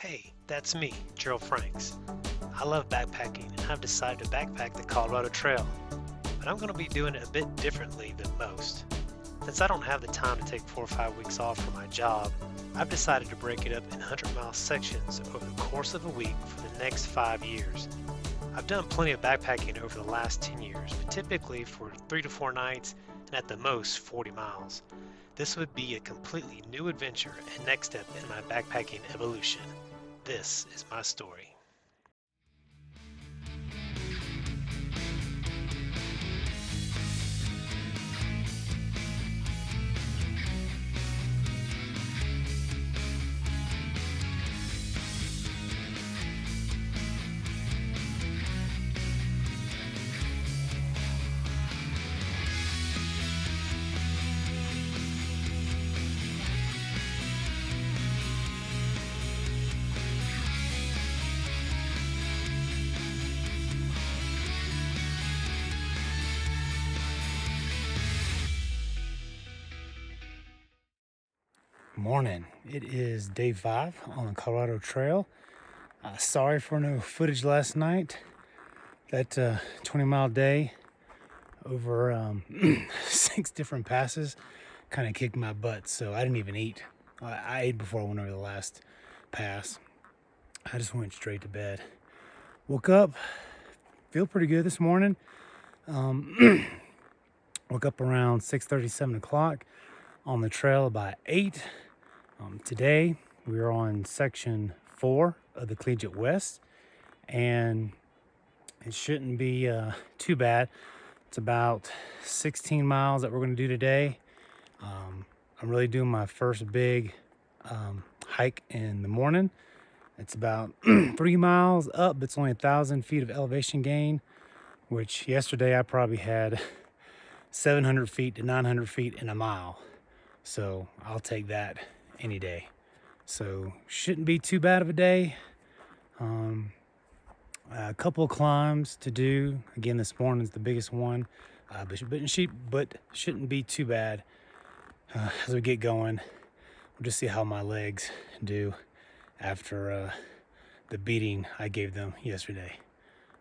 Hey, that's me, Gerald Franks. I love backpacking and I've decided to backpack the Colorado Trail, but I'm going to be doing it a bit differently than most. Since I don't have the time to take 4 or 5 weeks off from my job, I've decided to break it up in 100-mile sections over the course of a week for the next 5 years. I've done plenty of backpacking over the last 10 years, but typically for 3 to 4 nights and at the most 40 miles. This would be a completely new adventure and next step in my backpacking evolution. This is my story. Morning. It is day 5 on the Colorado Trail. Sorry for no footage last night. That 20-mile day over 6 different passes kind of kicked my butt, so I didn't even eat. I ate before I went over the last pass. I just went straight to bed. Woke up, feel pretty good this morning. Woke up around 6:30, 7 o'clock on the trail about 8. Today we're on section 4 of the Collegiate West, and it shouldn't be too bad. It's about 16 miles that we're going to do today. I'm really doing my first big hike in the morning. It's about 3 miles up. It's only 1,000 feet of elevation gain, which yesterday I probably had 700 feet to 900 feet in a mile. So I'll take that any day. So shouldn't be too bad of a day. A couple of climbs to do. Again, this morning's the biggest one, but shouldn't be too bad. As we get going, we'll just see how my legs do after the beating I gave them yesterday.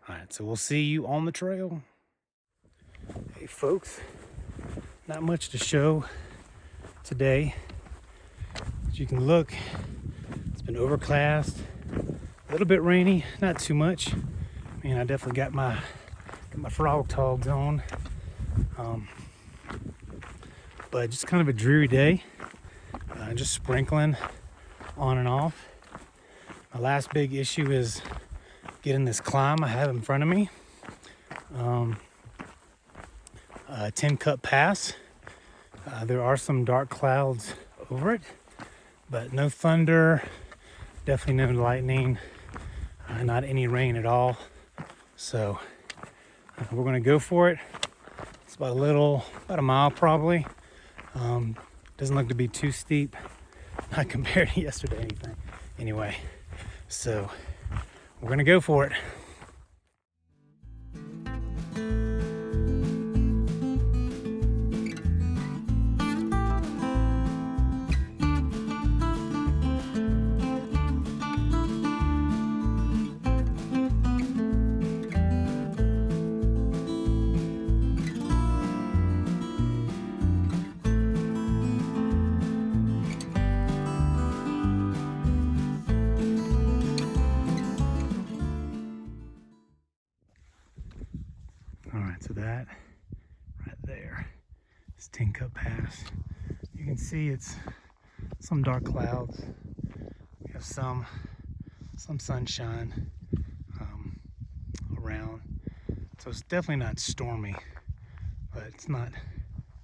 All right, so we'll see you on the trail. Hey folks, not much to show today. As you can look, it's been overcast, a little bit rainy, not too much. I mean, I definitely got my frog togs on, but just kind of a dreary day. Just sprinkling on and off. My last big issue is getting this climb I have in front of me. 10-Cup Pass. There are some dark clouds over it, but no thunder, definitely no lightning, not any rain at all. So we're going to go for it. It's about a mile probably. Doesn't look to be too steep, not compared to yesterday anything. Anyway, so we're going to go for it. So that right there is 10-Cup Pass. You can see it's some dark clouds. We have some sunshine around. So it's definitely not stormy, but it's not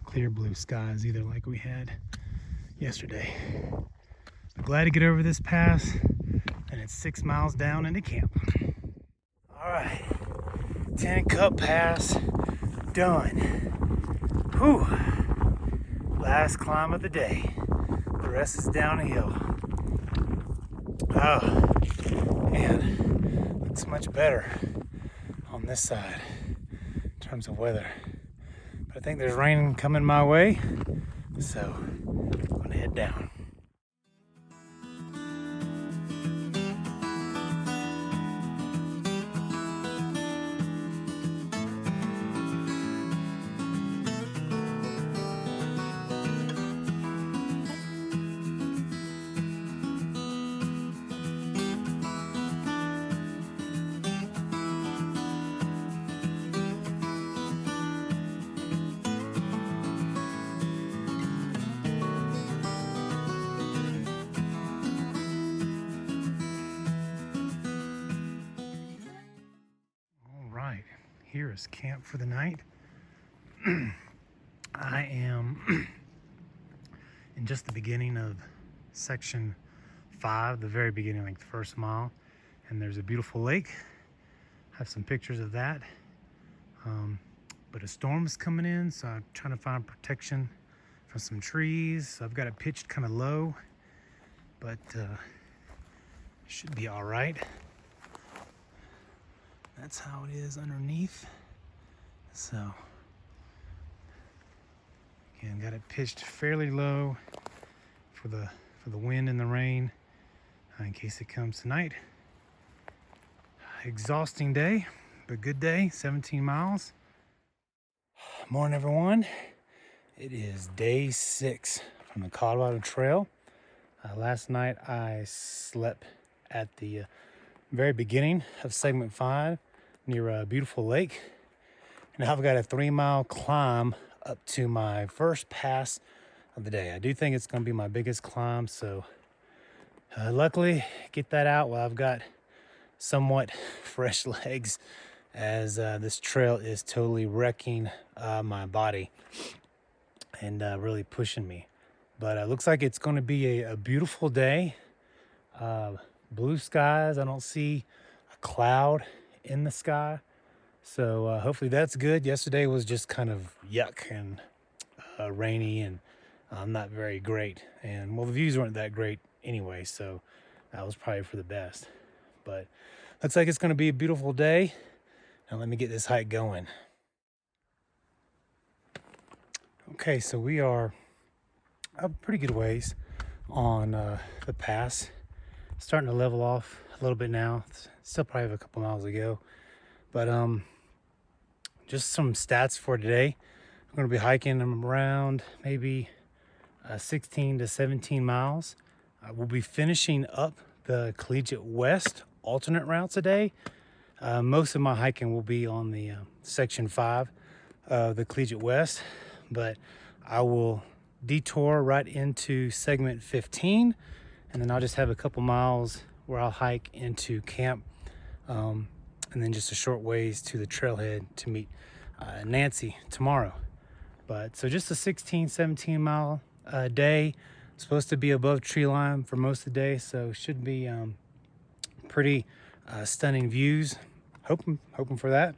clear blue skies either like we had yesterday. But glad to get over this pass, and it's 6 miles down into camp. All right. 10-Cup Pass done. Whew. Last climb of the day. The rest is downhill. Oh, man, looks much better on this side in terms of weather. But I think there's rain coming my way, so I'm gonna head down. here is camp for the night. I am in just the beginning of section 5, the very beginning, like the first mile, and there's a beautiful lake. I have some pictures of that. But a storm is coming in, so I'm trying to find protection from some trees. So I've got it pitched kind of low, but should be all right. That's how it is underneath. So again, got it pitched fairly low for the wind and the rain in case it comes tonight. Exhausting day, but good day. 17 miles. Morning, everyone. It is day 6 from the Colorado Trail. Last night I slept at the very beginning of segment 5 near a beautiful lake. And now I've got a 3-mile climb up to my first pass of the day. I do think it's going to be my biggest climb, so luckily get that out while I've got somewhat fresh legs, as this trail is totally wrecking my body and really pushing me. But it looks like it's going to be a beautiful day. Blue skies. I don't see a cloud in the sky, so hopefully that's good. Yesterday was just kind of yuck and rainy and not very great, and well, the views weren't that great anyway, so that was probably for the best. But looks like it's going to be a beautiful day. Now let me get this hike going. Okay, so we are a pretty good ways on the pass. Starting to level off a little bit now. Still probably have a couple miles to go. But just some stats for today. I'm going to be hiking around maybe 16 to 17 miles. We'll be finishing up the Collegiate West alternate route today. Most of my hiking will be on the section 5 of the Collegiate West, but I will detour right into segment 15, and then I'll just have a couple miles where I'll hike into camp, and then just a short ways to the trailhead to meet Nancy tomorrow. But so just a 17 mile day. Supposed to be above tree line for most of the day, so should be pretty stunning views. Hoping for that.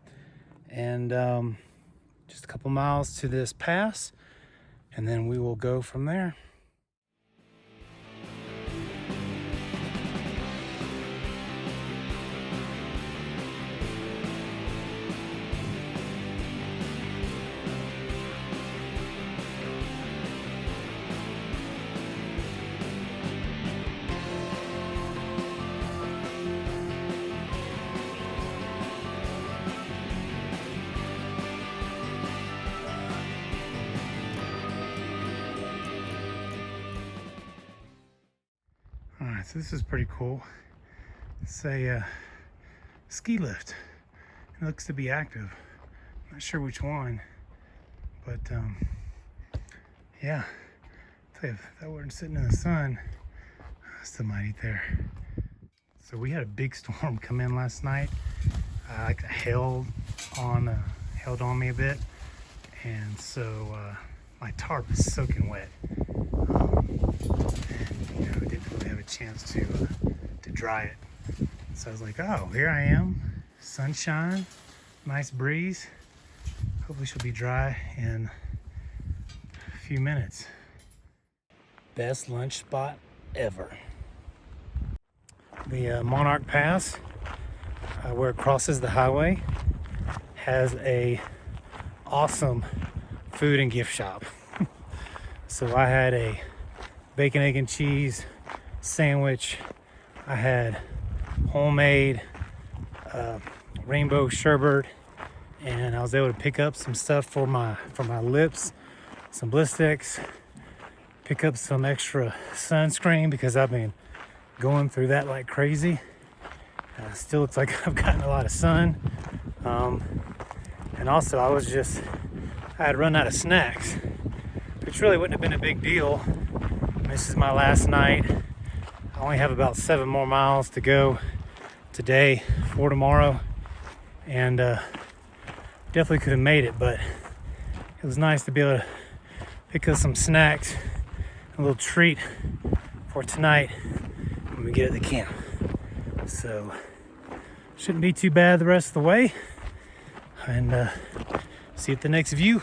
And just a couple miles to this pass, and then we will go from there. All right, so this is pretty cool. It's a ski lift. It looks to be active. I'm not sure which one, but yeah. I'll tell you, if that weren't sitting in the sun, I still might eat there. So we had a big storm come in last night. Held on me a bit, and so my tarp is soaking wet. And didn't really have a chance to dry it. So I was like, oh, here I am, sunshine, nice breeze. Hopefully she'll be dry in a few minutes. Best lunch spot ever. The Monarch Pass, where it crosses the highway, has a awesome food and gift shop. So I had a bacon, egg, and cheese sandwich. I had homemade rainbow sherbet, and I was able to pick up some stuff for my lips, some bliss sticks, pick up some extra sunscreen because I've been going through that like crazy. Still looks like I've gotten a lot of sun, and also I had run out of snacks, which really wouldn't have been a big deal. This is my last night. I only have about 7 more miles to go today for tomorrow, and definitely could have made it, but it was nice to be able to pick up some snacks, a little treat for tonight when we get at the camp. So shouldn't be too bad the rest of the way, and see you at the next view.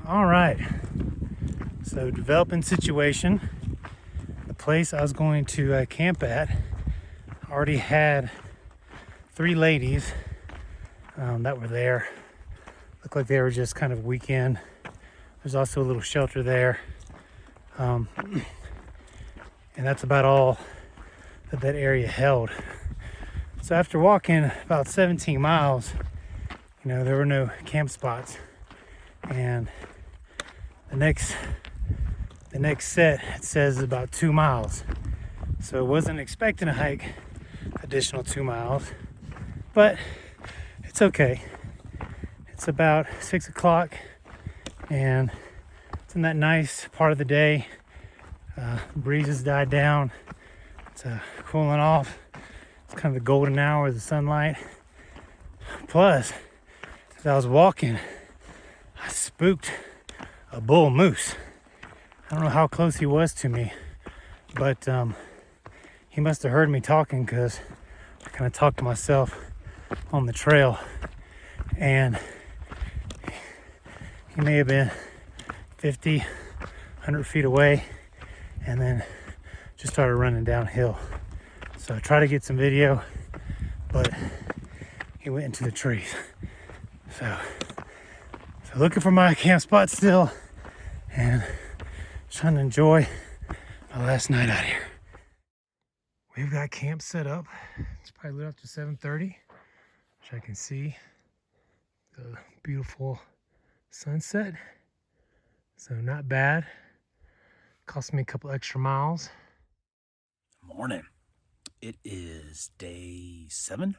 All right, so developing situation. The place I was going to camp at already had 3 ladies that were there. Looked like they were just kind of weekend. There's also a little shelter there. And that's about all that that area held. So after walking about 17 miles, you know, there were no camp spots. And the next set, it says about 2 miles. So I wasn't expecting to hike additional 2 miles, but it's okay. It's about 6 o'clock and it's in that nice part of the day. Breeze has died down. It's cooling off. It's kind of the golden hour of the sunlight. Plus, as I was walking, I spooked a bull moose. I don't know how close he was to me, but he must have heard me talking, because I kind of talked to myself on the trail, and he may have been 50, 100 feet away, and then just started running downhill. So I tried to get some video, but he went into the trees. So looking for my camp spot still, and trying to enjoy my last night out here. We've got camp set up. It's probably lit up to 7:30, which I can see the beautiful sunset. So not bad. Cost me a couple extra miles. Morning. It is day 7,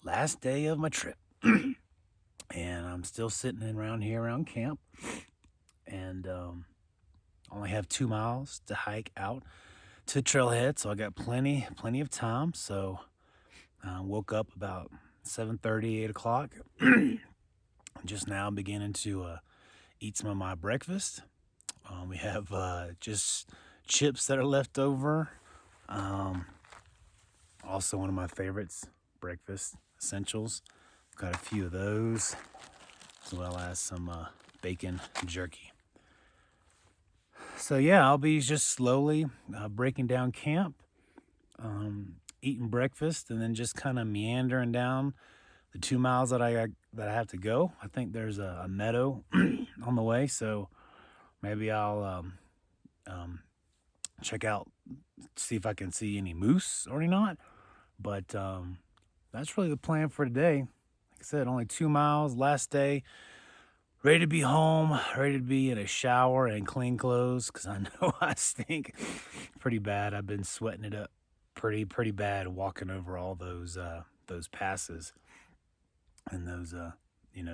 last day of my trip. And I'm still sitting around here around camp, and only have 2 miles to hike out to the trailhead, so I got plenty of time. So woke up about 7:30, 8 o'clock. Just now beginning to eat some of my breakfast. We have just chips that are left over. Also one of my favorites, breakfast essentials. Got a few of those, as well as some bacon jerky. So yeah, I'll be just slowly breaking down camp, eating breakfast, and then just kind of meandering down the 2 miles that I have to go. I think there's a meadow on the way, so maybe I'll check out, see if I can see any moose or not. But that's really the plan for today. Like I said, only 2 miles, last day. Ready to be home, ready to be in a shower and clean clothes, because I know I stink pretty bad. I've been sweating it up pretty bad walking over all those passes and those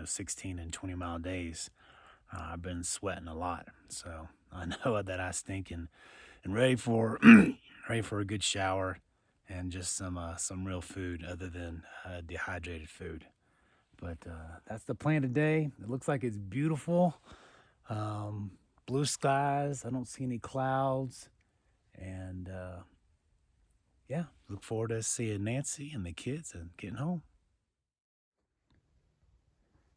16 and 20 mile days. I've been sweating a lot, so I know that I stink, and ready for ready for a good shower and just some real food other than dehydrated food. But that's the plan today. It looks like it's beautiful. Blue skies. I don't see any clouds. And yeah, look forward to seeing Nancy and the kids and getting home.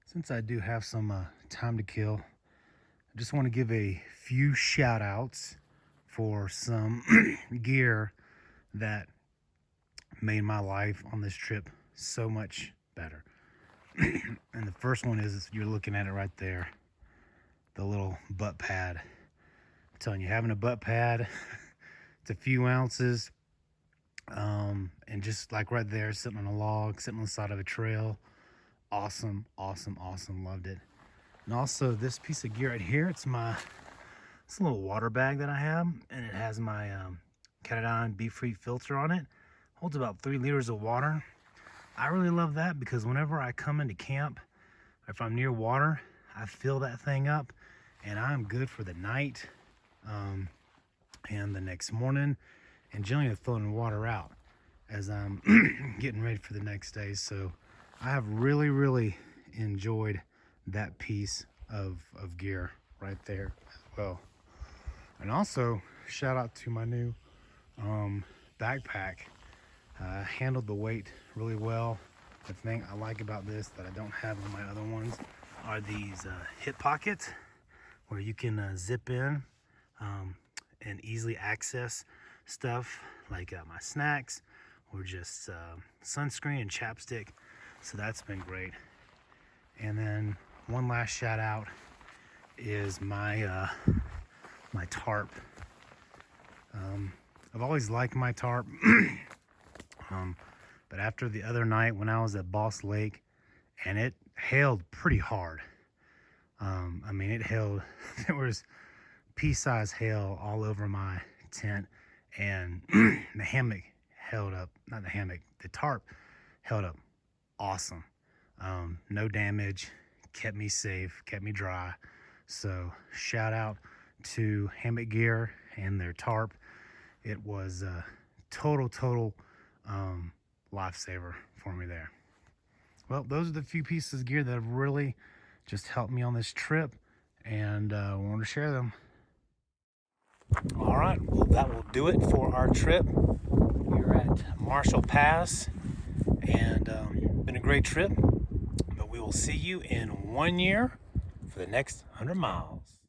Since I do have some time to kill, I just want to give a few shout outs for some gear that made my life on this trip so much better. And the first one is, you're looking at it right there. the little butt pad. I'm telling you, having a butt pad, it's a few ounces, and just like right there, sitting on a log, sitting on the side of a trail. Awesome, awesome, awesome. Loved it. And also this piece of gear right here, it's a little water bag that I have, and it has my Catadon Be-Free filter on it. Holds about 3 liters of water. I really love that because whenever I come into camp, if I'm near water, I fill that thing up and I'm good for the night and the next morning, and generally I'm throwing water out as I'm getting ready for the next day. So I have really enjoyed that piece of gear right there as well. And also shout out to my new backpack. Handled the weight really well. The thing I like about this that I don't have on my other ones are these hip pockets where you can zip in and easily access stuff like my snacks or just sunscreen and chapstick. So that's been great. And then one last shout out is my my tarp. I've always liked my tarp. But after the other night when I was at Boss Lake and it hailed pretty hard. I mean, it hailed, there was pea-sized hail all over my tent, and the hammock held up, not the hammock, the tarp held up awesome. No damage, kept me safe, kept me dry. So shout out to Hammock Gear and their tarp. It was a total lifesaver for me there. Well, those are the few pieces of gear that have really just helped me on this trip, and I wanted to share them. All right, well, that will do it for our trip. We're at Monarch Pass, and been a great trip, but we will see you in 1 year for the next 100 miles.